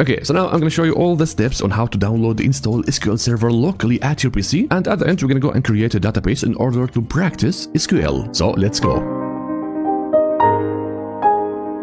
Okay, so now I'm going to show you all the steps on how to download, install SQL Server locally at your PC, and at the end we're going to go and create a database in order to practice SQL. So let's go.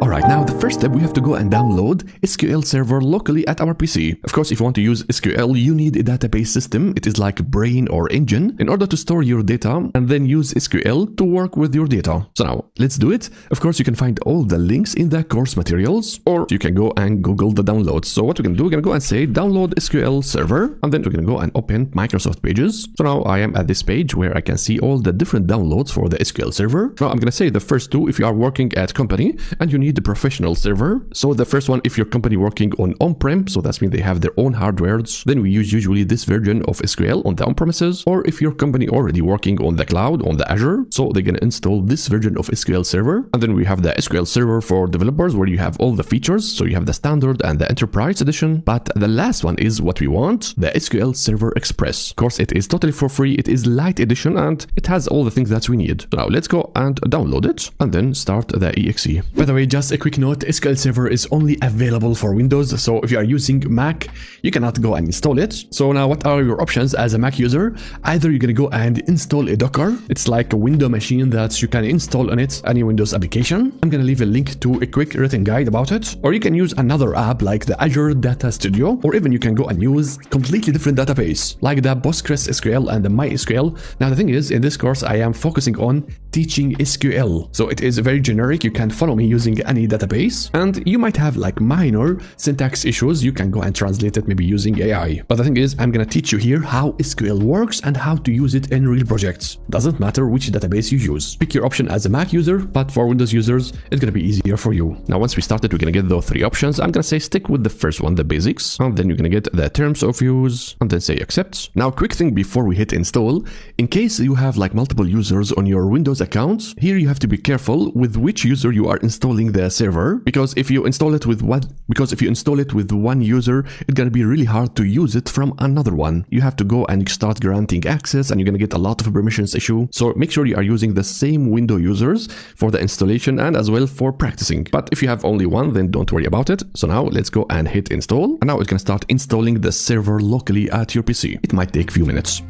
Alright, now the first step, we have to go and download SQL Server locally at our PC. Of course, if you want to use SQL, you need a database system. It is like a brain or engine in order to store your data and then use SQL to work with your data. So now, let's do it. Of course, you can find all the links in the course materials, or you can go and Google the downloads. So what we're going to do, we're going to go and say download SQL Server, and then we're going to go and open Microsoft Pages. So now I am at this page where I can see all the different downloads for the SQL Server. Now I'm going to say the first two if you are working at company and you need the professional server. So the first one, if your company working on-prem, so that means they have their own hardwares, then we use usually this version of SQL on the on-premises. Or if your company already working on the cloud, on the Azure, so they're going to install this version of SQL Server. And then we have the SQL Server for developers where you have all the features. So you have the standard and the enterprise edition. But the last one is what we want, the SQL Server Express. Of course, it is totally for free. It is light edition and it has all the things that we need. So now let's go and download it and then start the exe. By the way, just a quick note, SQL Server is only available for Windows, so if you are using Mac, you cannot go and install it. So now what are your options as a Mac user? Either you're gonna go and install a Docker. It's like a window machine that you can install on it, any Windows application. I'm gonna leave a link to a quick written guide about it. Or you can use another app like the Azure Data Studio, or even you can go and use completely different database, like the PostgreSQL and the MySQL. Now the thing is, in this course, I am focusing on teaching SQL. So it is very generic. You can follow me using any database, and you might have like minor syntax issues. You can go and translate it maybe using AI. But the thing is, I'm gonna teach you here how SQL works and how to use it in real projects. Doesn't matter which database you use. Pick your option as a Mac user, but for Windows users, it's gonna be easier for you. Now, once we started, we're gonna get those three options. I'm gonna say stick with the first one, the basics, and then you're gonna get the terms of use, and then say accept. Now, quick thing before we hit install, in case you have like multiple users on your Windows account, here you have to be careful with which user you are installing the server, because if you install it with one user, it's gonna be really hard to use it from another one. You have to go and start granting access, and you're gonna get a lot of permissions issue. So make sure you are using the same window users for the installation and as well for practicing. But if you have only one, then don't worry about it. So now let's go and hit install, and now it's gonna start installing the server locally at your PC. It might take a few minutes.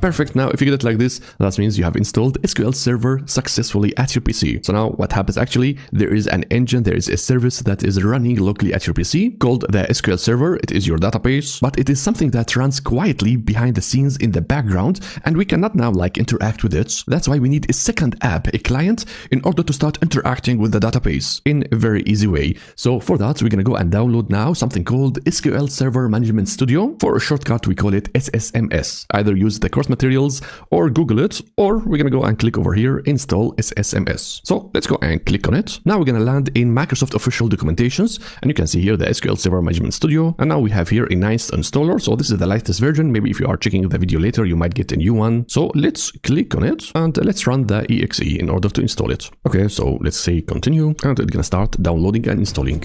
Perfect. Now, if you get it like this, that means you have installed SQL Server successfully at your PC. So now what happens actually, there is an engine, there is a service that is running locally at your PC called the SQL Server. It is your database, but it is something that runs quietly behind the scenes in the background, and we cannot now like interact with it. That's why we need a second app, a client, in order to start interacting with the database in a very easy way. So for that, we're going to go and download now something called SQL Server Management Studio. For a shortcut, we call it SSMS. Either use the course materials or Google it, or we're gonna go and click over here, install SSMS. So let's go and click on it. Now we're gonna land in Microsoft official documentations, and you can see here the SQL Server Management Studio, and now we have here a nice installer. So this is the latest version. Maybe if you are checking the video later, you might get a new one. So let's click on it and let's run the exe in order to install it. Okay, so let's say continue, and it's gonna start downloading and installing.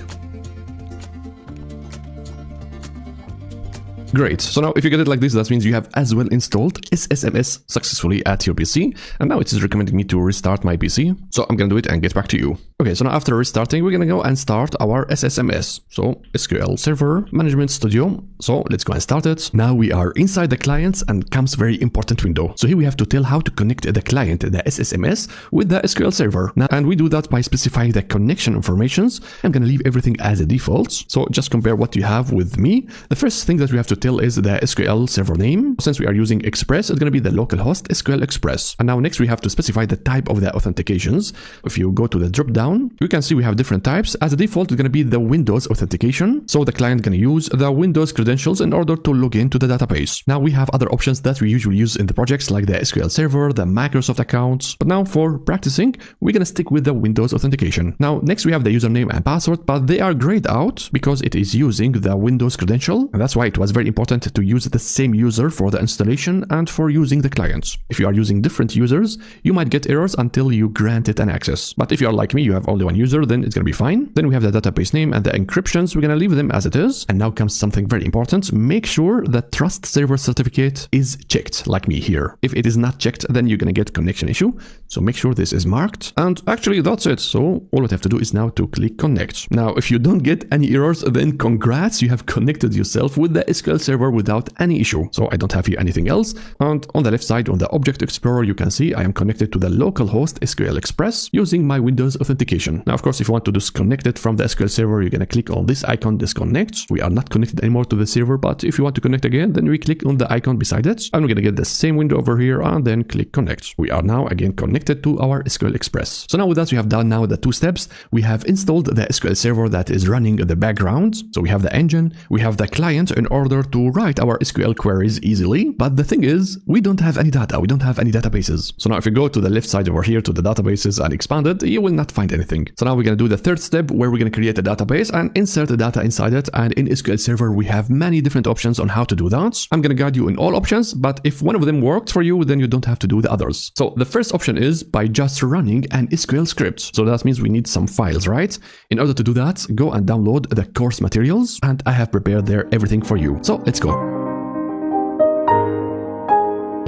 Great. So now if you get it like this, that means you have as well installed SSMS successfully at your PC. And now it is recommending me to restart my PC. So I'm going to do it and get back to you. Okay, so now after restarting, we're going to go and start our SSMS. So SQL Server Management Studio. So let's go and start it. Now we are inside the clients and comes very important window. So here we have to tell how to connect the client, the SSMS, with the SQL Server. Now, and we do that by specifying the connection informations. I'm going to leave everything as a default. So just compare what you have with me. The first thing that we have to tell is the SQL Server name. Since we are using Express, it's going to be the localhost SQL Express. And now next we have to specify the type of the authentications. If you go to the drop down, you can see we have different types. As a default, it's going to be the Windows authentication. So the client going to use the Windows credentials in order to log into the database. Now we have other options that we usually use in the projects like the SQL Server, the Microsoft accounts. But now for practicing, we're going to stick with the Windows authentication. Now next we have the username and password, but they are grayed out because it is using the Windows credential. And that's why it was very important to use the same user for the installation and for using the clients. If you are using different users, you might get errors until you grant it an access. But if you are like me, you have only one user, then it's going to be fine. Then we have the database name and the encryptions. We're going to leave them as it is. And now comes something very important. Make sure that trust server certificate is checked, like me here. If it is not checked, then you're going to get connection issue. So make sure this is marked. And actually that's it. So all we have to do is now to click connect. Now, if you don't get any errors, then congrats, you have connected yourself with the SQL Server without any issue. So I don't have here anything else. And on the left side, on the Object Explorer, you can see I am connected to the local host SQL Express using my Windows authentication. Now, of course, if you want to disconnect it from the SQL Server, you're going to click on this icon, disconnect. We are not connected anymore to the server, but if you want to connect again, then we click on the icon beside it, and we're going to get the same window over here, and then click connect. We are now again connected to our SQL Express. So now with that, we have done now the two steps. We have installed the SQL Server that is running in the background. So we have the engine, we have the client in order to write our SQL queries easily. But the thing is, we don't have any data. We don't have any databases. So now if you go to the left side over here to the databases and expand it, you will not find anything. So now we're going to do the third step where we're going to create a database and insert the data inside it. And in SQL Server, we have many different options on how to do that. I'm going to guide you in all options, but if one of them worked for you, then you don't have to do the others. So the first option is by just running an SQL script. So that means we need some files, right? In order to do that, go and download the course materials, and I have prepared there everything for you. So let's go.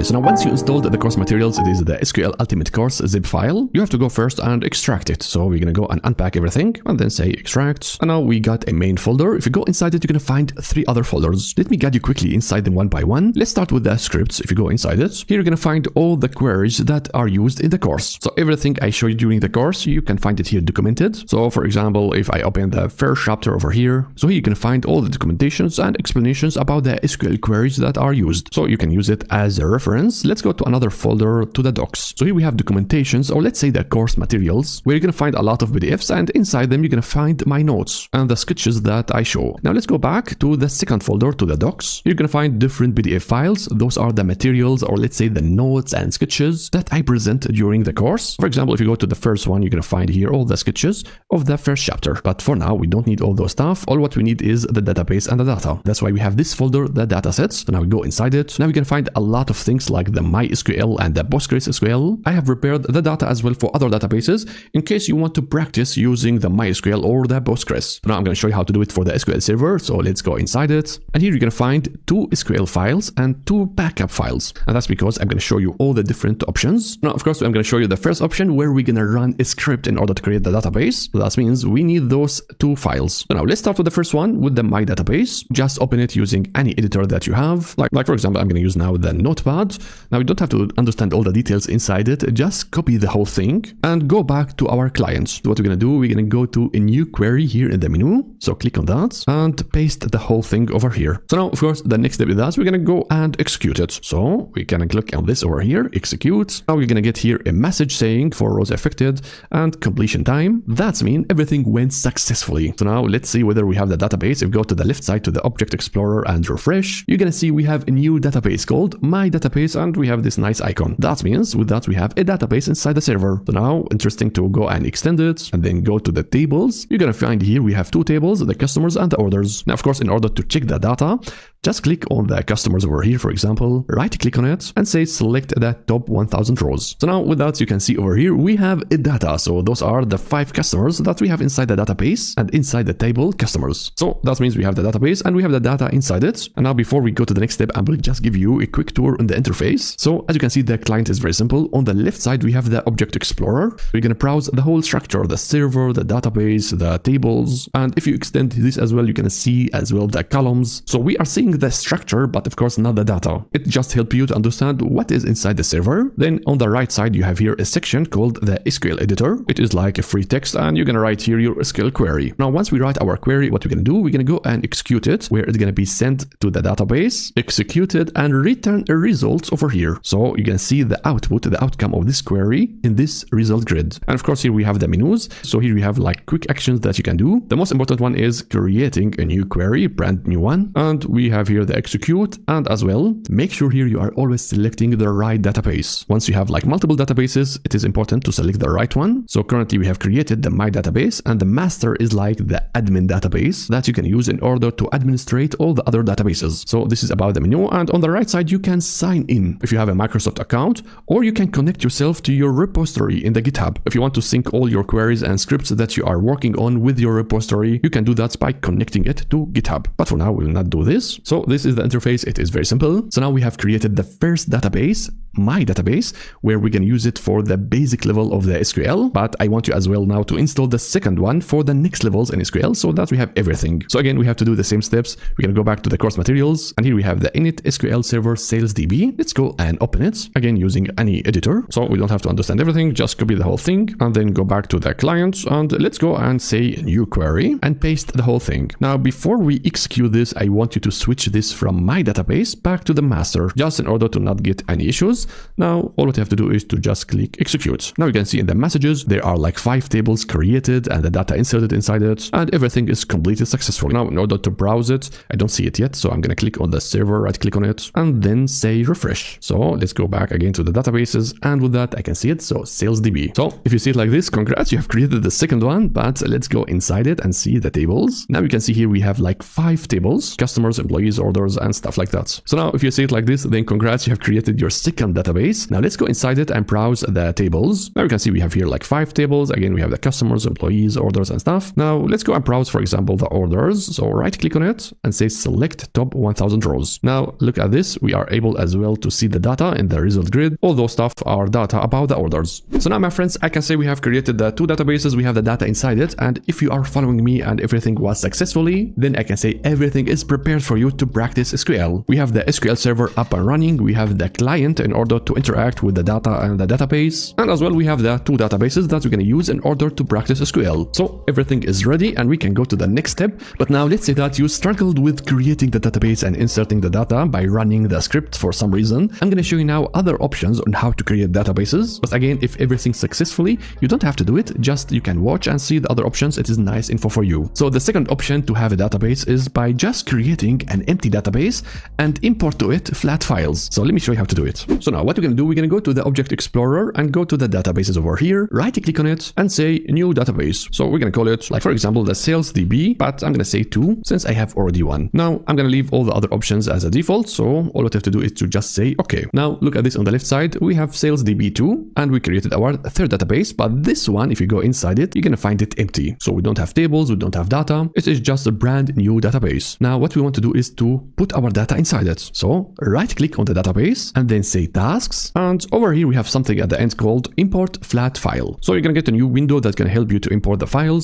So now once you installed the course materials, it is the SQL Ultimate Course zip file. You have to go first and extract it. So we're going to go and unpack everything and then say extract. And now we got a main folder. If you go inside it, you're going to find 3 other folders. Let me guide you quickly inside them one by one. Let's start with the scripts. If you go inside it, here you're going to find all the queries that are used in the course. So everything I show you during the course, you can find it here documented. So for example, if I open the first chapter over here, so here you can find all the documentations and explanations about the SQL queries that are used. So you can use it as a reference. Let's go to another folder, to the docs. So here we have documentations, or let's say the course materials, where you're going to find a lot of PDFs, and inside them you're going to find my notes and the sketches that I show. Now let's go back to the second folder, to the docs. You're going to find different PDF files. Those are the materials, or let's say the notes and sketches that I present during the course. For example, if you go to the first one, you're going to find here all the sketches of the first chapter. But for now, we don't need all those stuff. All what we need is the database and the data. That's why we have this folder, the datasets. So now we go inside it. Now we can find a lot of things like the MySQL and the PostgreSQL. I have prepared the data as well for other databases in case you want to practice using the MySQL or the Postgres. So now I'm going to show you how to do it for the SQL Server. So let's go inside it. And here you're going to find 2 SQL files and 2 backup files. And that's because I'm going to show you all the different options. Now, of course, I'm going to show you the first option where we're going to run a script in order to create the database. So that means we need those 2 files. So now let's start with the first one with the My Database. Just open it using any editor that you have. Like for example, I'm going to use now the Notepad. Now we don't have to understand all the details inside it. Just copy the whole thing and go back to our client. So what we're going to do, we're going to go to a new query here in the menu. So click on that and paste the whole thing over here. So now, of course, the next step is that we're going to go and execute it. So we can click on this over here, execute. Now we're going to get here a message saying 4 rows affected and completion time. That's mean everything went successfully. So now let's see whether we have the database. If we go to the left side to the Object Explorer and refresh, you're going to see we have a new database called My Database, and we have this nice icon. That means with that we have a database inside the server. So now interesting to go and extend it and then go to the tables. You're going to find here we have 2 tables, the customers and the orders. Now, of course, in order to check the data, just click on the customers over here, for example, right click on it and say select the top 1000 rows. So now with that, you can see over here, we have a data. So those are the 5 customers that we have inside the database and inside the table customers. So that means we have the database and we have the data inside it. And now before we go to the next step, I will just give you a quick tour on the interface. So as you can see, the client is very simple. On the left side, we have the Object Explorer. We're going to browse the whole structure, the server, the database, the tables. And if you extend this as well, you can see as well the columns. So we are seeing the structure, but of course not the data. It just helps you to understand what is inside the server. Then on the right side, you have here a section called the SQL editor. It is like a free text and you're going to write here your SQL query. Now, once we write our query, what we're going to do, we're going to go and execute it, where it's going to be sent to the database, executed and return a result over here. So you can see the output, the outcome of this query in this result grid. And of course, here we have the menus. So here we have like quick actions that you can do. The most important one is creating a new query, brand new one. And we have have here the execute, and as well, make sure here you are always selecting the right database. Once you have like multiple databases, it is important to select the right one. So currently we have created the my database, and the master is like the admin database that you can use in order to administrate all the other databases. So this is about the menu, and on the right side you can sign in if you have a Microsoft account, or you can connect yourself to your repository in the GitHub. If you want to sync all your queries and scripts that you are working on with your repository, you can do that by connecting it to GitHub. But for now, we will not do this. So this is the interface. It is very simple. So now we have created the first database, my database, where we can use it for the basic level of the SQL. But I want you as well now to install the second one for the next levels in SQL so that we have everything. So again, we have to do the same steps. We can go back to the course materials, and here we have the init SQL Server Sales DB. Let's go and open it again using any editor. So we don't have to understand everything, just copy the whole thing and then go back to the client, and let's go and say new query and paste the whole thing. Now, before we execute this, I want you to switch this from my database back to the master, just in order to not get any issues. Now, all what you have to do is to just click execute. Now you can see in the messages, there are like 5 tables created and the data inserted inside it, and everything is completed successfully. Now, in order to browse it, I don't see it yet, so I'm going to click on the server, right click on it, and then say refresh. So let's go back again to the databases, and with that, I can see it. So sales DB. So if you see it like this, congrats, you have created the second one, but let's go inside it and see the tables. Now you can see here we have like 5 tables, customers, employees, orders, and stuff like that. So now if you see it like this, then congrats, you have created your second database. Now let's go inside it and browse the tables. Now you can see we have here like 5 tables. Again, we have the customers, employees, orders, and stuff. Now let's go and browse, for example, the orders. So right click on it and say select top 1000 rows. Now look at this. We are able as well to see the data in the result grid. All those stuff are data about the orders. So now, my friends, I can say we have created the 2 databases. We have the data inside it. And if you are following me and everything was successfully, then I can say everything is prepared for you to practice SQL. We have the SQL Server up and running. We have the client in order to interact with the data and the database. And as well, we have the 2 databases that we're going to use in order to practice SQL. So everything is ready and we can go to the next step. But now let's say that you struggled with creating the database and inserting the data by running the script for some reason. I'm going to show you now other options on how to create databases. But again, if everything successfully, you don't have to do it. Just you can watch and see the other options. It is nice info for you. So the second option to have a database is by just creating an empty database and import to it flat files. So let me show you how to do it. So now what we're going to do, we're going to go to the Object Explorer and go to the databases over here, right click on it and say new database. So we're going to call it, like for example, the sales DB, but I'm going to say 2 since I have already one. Now I'm going to leave all the other options as a default. So all what you have to do is to just say, okay. Now look at this on the left side, we have sales DB2 and we created our third database, but this one, if you go inside it, you're going to find it empty. So we don't have tables, we don't have data. It is just a brand new database. Now what we want to do is to put our data inside it. So right click on the database and then say tasks. And over here we have something at the end called import flat file. So you're going to get a new window that's going to help you to import the files.